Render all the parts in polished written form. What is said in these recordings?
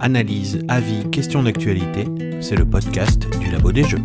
Analyse, avis, questions d'actualité, c'est le podcast du Labo des Jeux.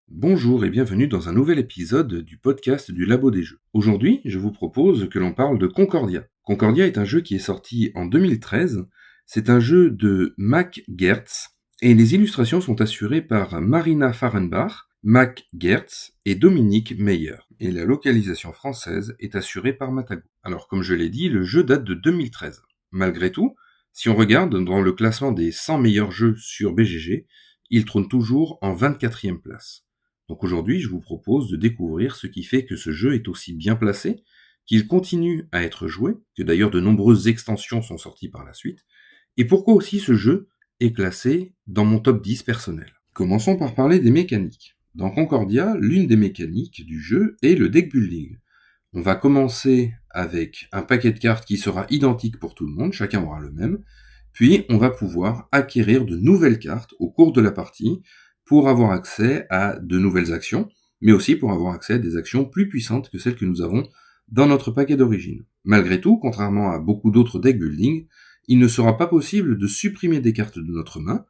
Bonjour et bienvenue dans un nouvel épisode du podcast du Labo des Jeux. Aujourd'hui, je vous propose que l'on parle de Concordia. Concordia est un jeu qui est sorti en 2013. C'est un jeu de Mac Gerdts et les illustrations sont assurées par Marina Fahrenbach, Mac Gerdts et Dominique Meyer. Et la localisation française est assurée par Matago. Alors comme je l'ai dit, le jeu date de 2013. Malgré tout, si on regarde dans le classement des 100 meilleurs jeux sur BGG, il trône toujours en 24e place. Donc aujourd'hui, je vous propose de découvrir ce qui fait que ce jeu est aussi bien placé, qu'il continue à être joué, que d'ailleurs de nombreuses extensions sont sorties par la suite, et pourquoi aussi ce jeu est classé dans mon top 10 personnel. Commençons par parler des mécaniques. Dans Concordia, l'une des mécaniques du jeu est le deck building. On va commencer avec un paquet de cartes qui sera identique pour tout le monde, chacun aura le même, puis on va pouvoir acquérir de nouvelles cartes au cours de la partie pour avoir accès à de nouvelles actions, mais aussi pour avoir accès à des actions plus puissantes que celles que nous avons dans notre paquet d'origine. Malgré tout, contrairement à beaucoup d'autres deck building, il ne sera pas possible de supprimer des cartes de notre main.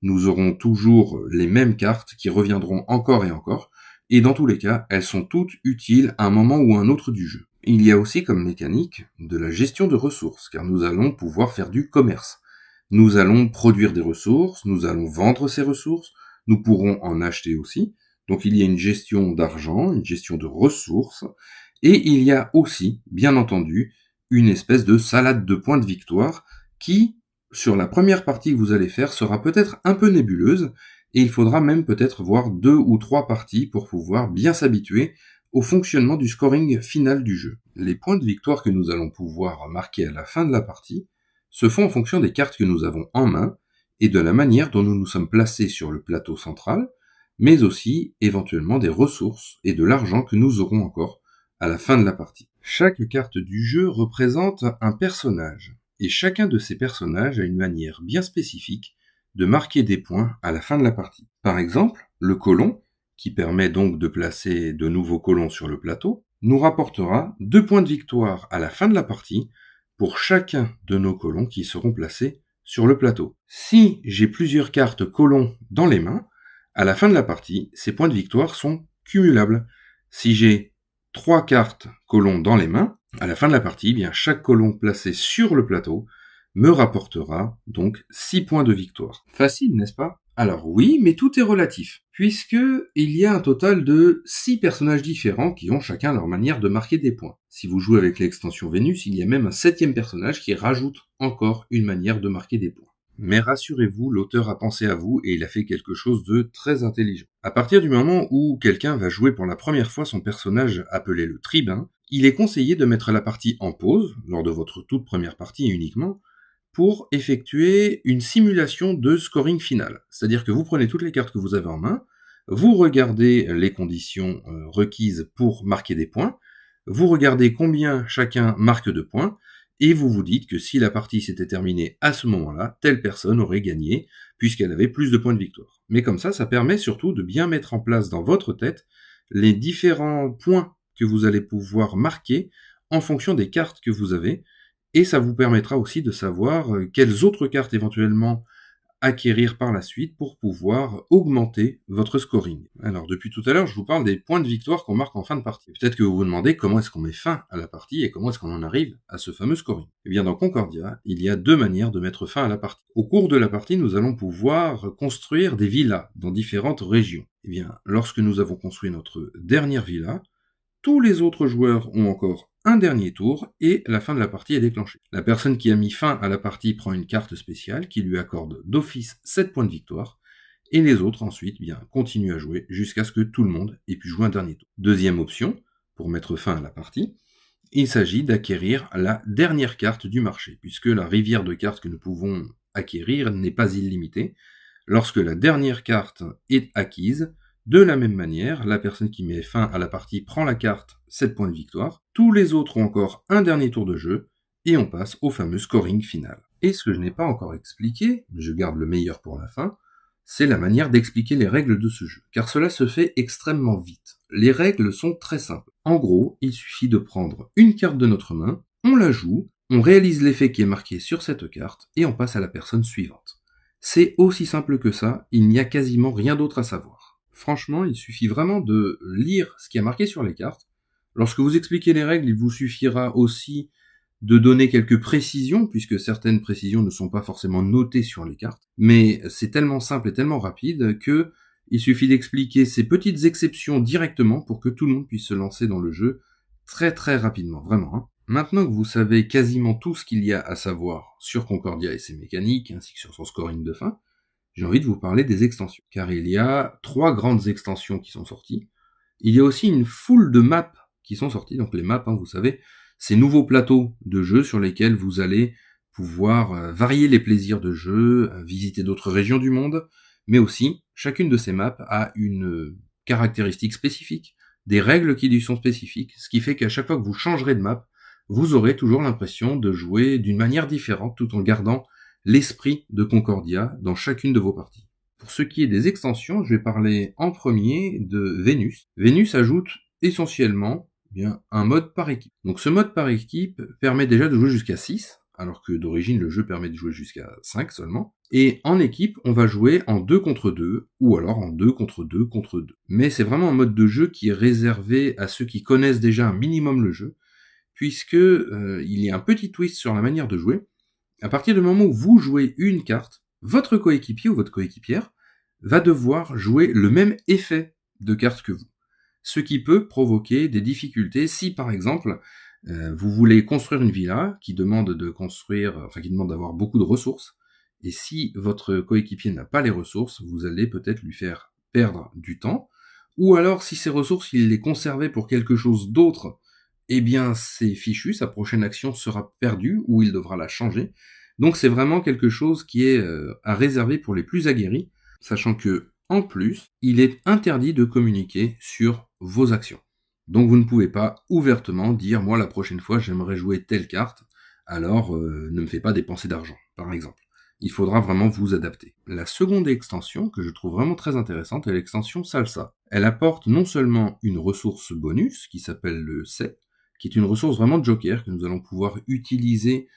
Nous aurons toujours les mêmes cartes qui reviendront encore et encore, et dans tous les cas, elles sont toutes utiles à un moment ou à un autre du jeu. Il y a aussi comme mécanique de la gestion de ressources, car nous allons pouvoir faire du commerce. Nous allons produire des ressources, nous allons vendre ces ressources, nous pourrons en acheter aussi. Donc il y a une gestion d'argent, une gestion de ressources, et il y a aussi, bien entendu, une espèce de salade de points de victoire qui, sur la première partie que vous allez faire, sera peut-être un peu nébuleuse, et il faudra même peut-être voir 2 ou 3 parties pour pouvoir bien s'habituer au fonctionnement du scoring final du jeu. Les points de victoire que nous allons pouvoir marquer à la fin de la partie se font en fonction des cartes que nous avons en main, et de la manière dont nous nous sommes placés sur le plateau central, mais aussi éventuellement des ressources et de l'argent que nous aurons encore à la fin de la partie. Chaque carte du jeu représente un personnage, et chacun de ces personnages a une manière bien spécifique de marquer des points à la fin de la partie. Par exemple, le colon, qui permet donc de placer de nouveaux colons sur le plateau, nous rapportera 2 points de victoire à la fin de la partie pour chacun de nos colons qui seront placés sur le plateau. Si j'ai plusieurs cartes colons dans les mains, à la fin de la partie, ces points de victoire sont cumulables. Si j'ai 3 cartes colons dans les mains, à la fin de la partie, bien chaque colon placé sur le plateau me rapportera donc 6 points de victoire. Facile, n'est-ce pas ? Alors oui, mais tout est relatif, puisque il y a un total de 6 personnages différents qui ont chacun leur manière de marquer des points. Si vous jouez avec l'extension Vénus, il y a même un 7e personnage qui rajoute encore une manière de marquer des points. Mais rassurez-vous, l'auteur a pensé à vous et il a fait quelque chose de très intelligent. À partir du moment où quelqu'un va jouer pour la première fois son personnage appelé le tribun, il est conseillé de mettre la partie en pause, lors de votre toute première partie uniquement, pour effectuer une simulation de scoring final. C'est-à-dire que vous prenez toutes les cartes que vous avez en main, vous regardez les conditions requises pour marquer des points, vous regardez combien chacun marque de points, et vous vous dites que si la partie s'était terminée à ce moment-là, telle personne aurait gagné, puisqu'elle avait plus de points de victoire. Mais comme ça permet surtout de bien mettre en place dans votre tête les différents points que vous allez pouvoir marquer en fonction des cartes que vous avez, et ça vous permettra aussi de savoir quelles autres cartes éventuellement acquérir par la suite pour pouvoir augmenter votre scoring. Alors depuis tout à l'heure, je vous parle des points de victoire qu'on marque en fin de partie. Peut-être que vous vous demandez comment est-ce qu'on met fin à la partie et comment est-ce qu'on en arrive à ce fameux scoring. Eh bien dans Concordia, il y a 2 manières de mettre fin à la partie. Au cours de la partie, nous allons pouvoir construire des villas dans différentes régions. Eh bien, lorsque nous avons construit notre dernière villa, tous les autres joueurs ont encore un dernier tour et la fin de la partie est déclenchée. La personne qui a mis fin à la partie prend une carte spéciale qui lui accorde d'office 7 points de victoire et les autres ensuite continuent à jouer jusqu'à ce que tout le monde ait pu jouer un dernier tour. Deuxième option, pour mettre fin à la partie, il s'agit d'acquérir la dernière carte du marché, puisque la rivière de cartes que nous pouvons acquérir n'est pas illimitée. Lorsque la dernière carte est acquise, de la même manière, la personne qui met fin à la partie prend la carte 7 points de victoire, tous les autres ont encore un dernier tour de jeu, et on passe au fameux scoring final. Et ce que je n'ai pas encore expliqué, mais je garde le meilleur pour la fin, c'est la manière d'expliquer les règles de ce jeu, car cela se fait extrêmement vite. Les règles sont très simples. En gros, il suffit de prendre une carte de notre main, on la joue, On réalise l'effet qui est marqué sur cette carte et on passe à la personne suivante. C'est aussi simple que ça, il n'y a quasiment rien d'autre à savoir. Franchement, il suffit vraiment de lire ce qui est marqué sur les cartes. Lorsque vous expliquez les règles, il vous suffira aussi de donner quelques précisions, puisque certaines précisions ne sont pas forcément notées sur les cartes, mais c'est tellement simple et tellement rapide que il suffit d'expliquer ces petites exceptions directement pour que tout le monde puisse se lancer dans le jeu très très rapidement, vraiment. Hein. Maintenant que vous savez quasiment tout ce qu'il y a à savoir sur Concordia et ses mécaniques, ainsi que sur son scoring de fin, j'ai envie de vous parler des extensions, car il y a 3 grandes extensions qui sont sorties. Il y a aussi une foule de maps qui sont sorties, donc les maps, hein, vous savez, ces nouveaux plateaux de jeu sur lesquels vous allez pouvoir varier les plaisirs de jeu, visiter d'autres régions du monde, mais aussi, chacune de ces maps a une caractéristique spécifique, des règles qui lui sont spécifiques, ce qui fait qu'à chaque fois que vous changerez de map, vous aurez toujours l'impression de jouer d'une manière différente tout en gardant l'esprit de Concordia dans chacune de vos parties. Pour ce qui est des extensions, je vais parler en premier de Vénus. Vénus ajoute essentiellement un mode par équipe. Donc ce mode par équipe permet déjà de jouer jusqu'à 6, alors que d'origine le jeu permet de jouer jusqu'à 5 seulement. Et en équipe, on va jouer en 2 contre 2, ou alors en 2 contre 2 contre 2. Mais c'est vraiment un mode de jeu qui est réservé à ceux qui connaissent déjà un minimum le jeu, puisque il y a un petit twist sur la manière de jouer. À partir du moment où vous jouez une carte, votre coéquipier ou votre coéquipière va devoir jouer le même effet de carte que vous. Ce qui peut provoquer des difficultés si, par exemple, vous voulez construire une villa qui demande d'avoir beaucoup de ressources, et si votre coéquipier n'a pas les ressources, vous allez peut-être lui faire perdre du temps, ou alors si ces ressources, il les conservait pour quelque chose d'autre, eh bien c'est fichu, sa prochaine action sera perdue, ou il devra la changer. Donc c'est vraiment quelque chose qui est à réserver pour les plus aguerris, sachant que, en plus, il est interdit de communiquer sur vos actions. Donc vous ne pouvez pas ouvertement dire « moi la prochaine fois j'aimerais jouer telle carte, alors ne me fais pas dépenser d'argent », par exemple. Il faudra vraiment vous adapter. La seconde extension, que je trouve vraiment très intéressante, est l'extension Salsa. Elle apporte non seulement une ressource bonus, qui s'appelle le C, qui est une ressource vraiment joker, que nous allons pouvoir utiliser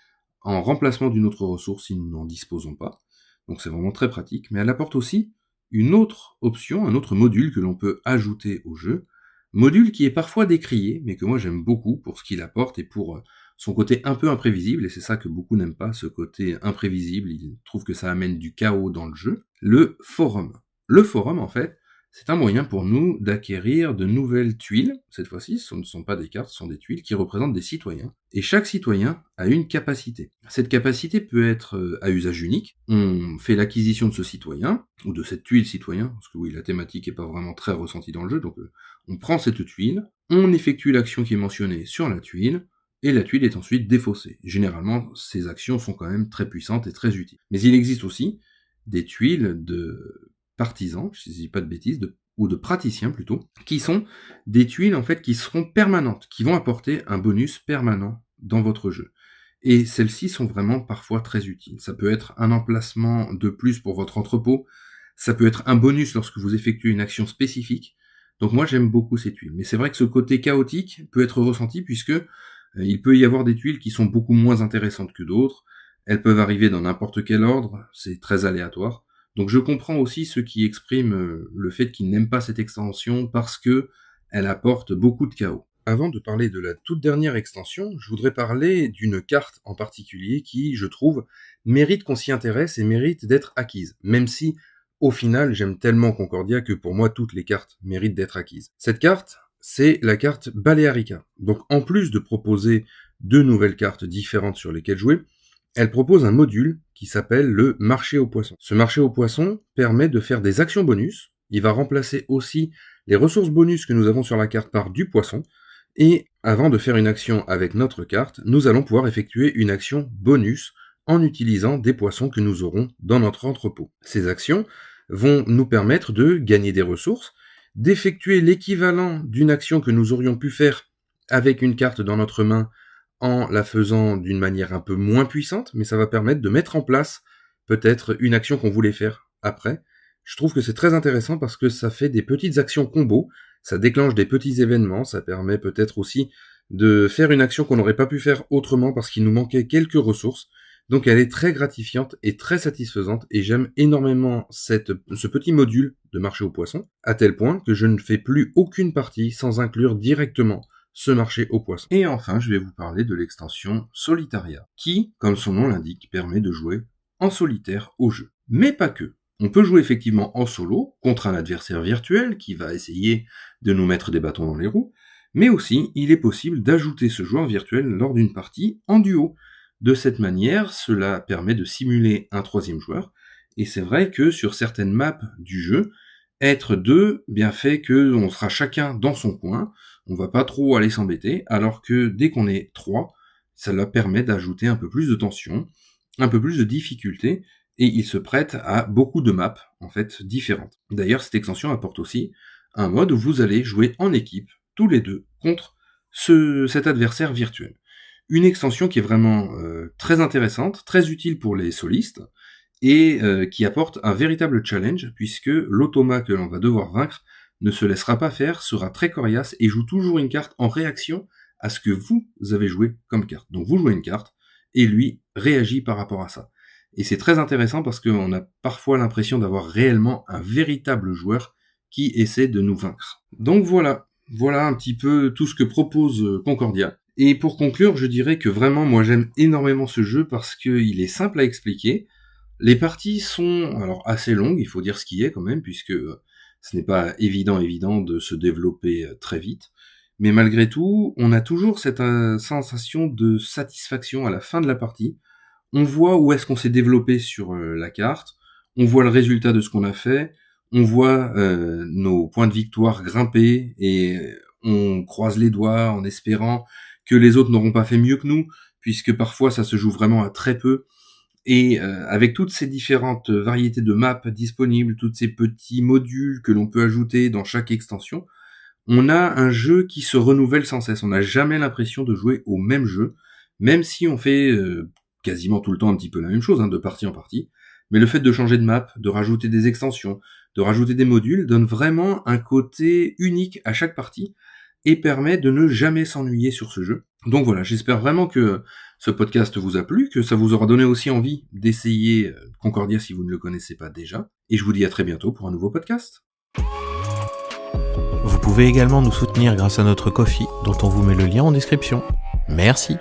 en remplacement d'une autre ressource si nous n'en disposons pas. Donc c'est vraiment très pratique, mais elle apporte aussi une autre option, un autre module que l'on peut ajouter au jeu, module qui est parfois décrié, mais que moi j'aime beaucoup pour ce qu'il apporte et pour son côté un peu imprévisible, et c'est ça que beaucoup n'aiment pas, ce côté imprévisible, ils trouvent que ça amène du chaos dans le jeu, le forum. Le forum, en fait, c'est un moyen pour nous d'acquérir de nouvelles tuiles. Cette fois-ci, ce ne sont pas des cartes, ce sont des tuiles qui représentent des citoyens. Et chaque citoyen a une capacité. Cette capacité peut être à usage unique. On fait l'acquisition de ce citoyen, ou de cette tuile citoyen, parce que oui, la thématique n'est pas vraiment très ressentie dans le jeu, donc on prend cette tuile, on effectue l'action qui est mentionnée sur la tuile, et la tuile est ensuite défaussée. Généralement, ces actions sont quand même très puissantes et très utiles. Mais il existe aussi des tuiles de partisans, je ne dis pas de bêtises, ou de praticiens plutôt, qui sont des tuiles en fait qui seront permanentes, qui vont apporter un bonus permanent dans votre jeu. Et celles-ci sont vraiment parfois très utiles. Ça peut être un emplacement de plus pour votre entrepôt, ça peut être un bonus lorsque vous effectuez une action spécifique. Donc moi j'aime beaucoup ces tuiles. Mais c'est vrai que ce côté chaotique peut être ressenti puisque il peut y avoir des tuiles qui sont beaucoup moins intéressantes que d'autres. Elles peuvent arriver dans n'importe quel ordre, c'est très aléatoire. Donc je comprends aussi ceux qui expriment le fait qu'ils n'aiment pas cette extension parce que elle apporte beaucoup de chaos. Avant de parler de la toute dernière extension, je voudrais parler d'une carte en particulier qui, je trouve, mérite qu'on s'y intéresse et mérite d'être acquise. Même si, au final, j'aime tellement Concordia que pour moi, toutes les cartes méritent d'être acquises. Cette carte, c'est la carte Balearica. Donc en plus de proposer 2 nouvelles cartes différentes sur lesquelles jouer, elle propose un module qui s'appelle le marché aux poissons. Ce marché aux poissons permet de faire des actions bonus. Il va remplacer aussi les ressources bonus que nous avons sur la carte par du poisson. Et avant de faire une action avec notre carte, nous allons pouvoir effectuer une action bonus en utilisant des poissons que nous aurons dans notre entrepôt. Ces actions vont nous permettre de gagner des ressources, d'effectuer l'équivalent d'une action que nous aurions pu faire avec une carte dans notre main en la faisant d'une manière un peu moins puissante, mais ça va permettre de mettre en place peut-être une action qu'on voulait faire après. Je trouve que c'est très intéressant parce que ça fait des petites actions combo, ça déclenche des petits événements, ça permet peut-être aussi de faire une action qu'on n'aurait pas pu faire autrement parce qu'il nous manquait quelques ressources. Donc elle est très gratifiante et très satisfaisante et j'aime énormément ce petit module de marché aux poissons, à tel point que je ne fais plus aucune partie sans inclure directement ce marché aux poissons. Et enfin, je vais vous parler de l'extension Solitaria, qui, comme son nom l'indique, permet de jouer en solitaire au jeu. Mais pas que. On peut jouer effectivement en solo, contre un adversaire virtuel qui va essayer de nous mettre des bâtons dans les roues, mais aussi il est possible d'ajouter ce joueur virtuel lors d'une partie en duo. De cette manière, cela permet de simuler un troisième joueur, et c'est vrai que sur certaines maps du jeu, être deux bien fait que on sera chacun dans son coin, on va pas trop aller s'embêter, alors que dès qu'on est trois, cela permet d'ajouter un peu plus de tension, un peu plus de difficulté, et il se prête à beaucoup de maps, en fait, différentes. D'ailleurs, cette extension apporte aussi un mode où vous allez jouer en équipe, tous les deux, contre cet adversaire virtuel. Une extension qui est vraiment très intéressante, très utile pour les solistes, et qui apporte un véritable challenge, puisque l'automa que l'on va devoir vaincre ne se laissera pas faire, sera très coriace, et joue toujours une carte en réaction à ce que vous avez joué comme carte. Donc vous jouez une carte, et lui réagit par rapport à ça. Et c'est très intéressant parce qu'on a parfois l'impression d'avoir réellement un véritable joueur qui essaie de nous vaincre. Donc voilà un petit peu tout ce que propose Concordia. Et pour conclure, je dirais que vraiment, moi j'aime énormément ce jeu parce qu'il est simple à expliquer. Les parties sont alors assez longues, il faut dire ce qui est quand même, puisque ce n'est pas évident de se développer très vite. Mais malgré tout, on a toujours cette sensation de satisfaction à la fin de la partie. On voit où est-ce qu'on s'est développé sur la carte, on voit le résultat de ce qu'on a fait, on voit nos points de victoire grimper, et on croise les doigts en espérant que les autres n'auront pas fait mieux que nous, puisque parfois ça se joue vraiment à très peu. Et avec toutes ces différentes variétés de maps disponibles, tous ces petits modules que l'on peut ajouter dans chaque extension, on a un jeu qui se renouvelle sans cesse. On n'a jamais l'impression de jouer au même jeu, même si on fait quasiment tout le temps un petit peu la même chose, de partie en partie. Mais le fait de changer de map, de rajouter des extensions, de rajouter des modules, donne vraiment un côté unique à chaque partie, et permet de ne jamais s'ennuyer sur ce jeu. Donc voilà, j'espère vraiment que ce podcast vous a plu, que ça vous aura donné aussi envie d'essayer Concordia si vous ne le connaissez pas déjà. Et je vous dis à très bientôt pour un nouveau podcast. Vous pouvez également nous soutenir grâce à notre Ko-fi, dont on vous met le lien en description. Merci.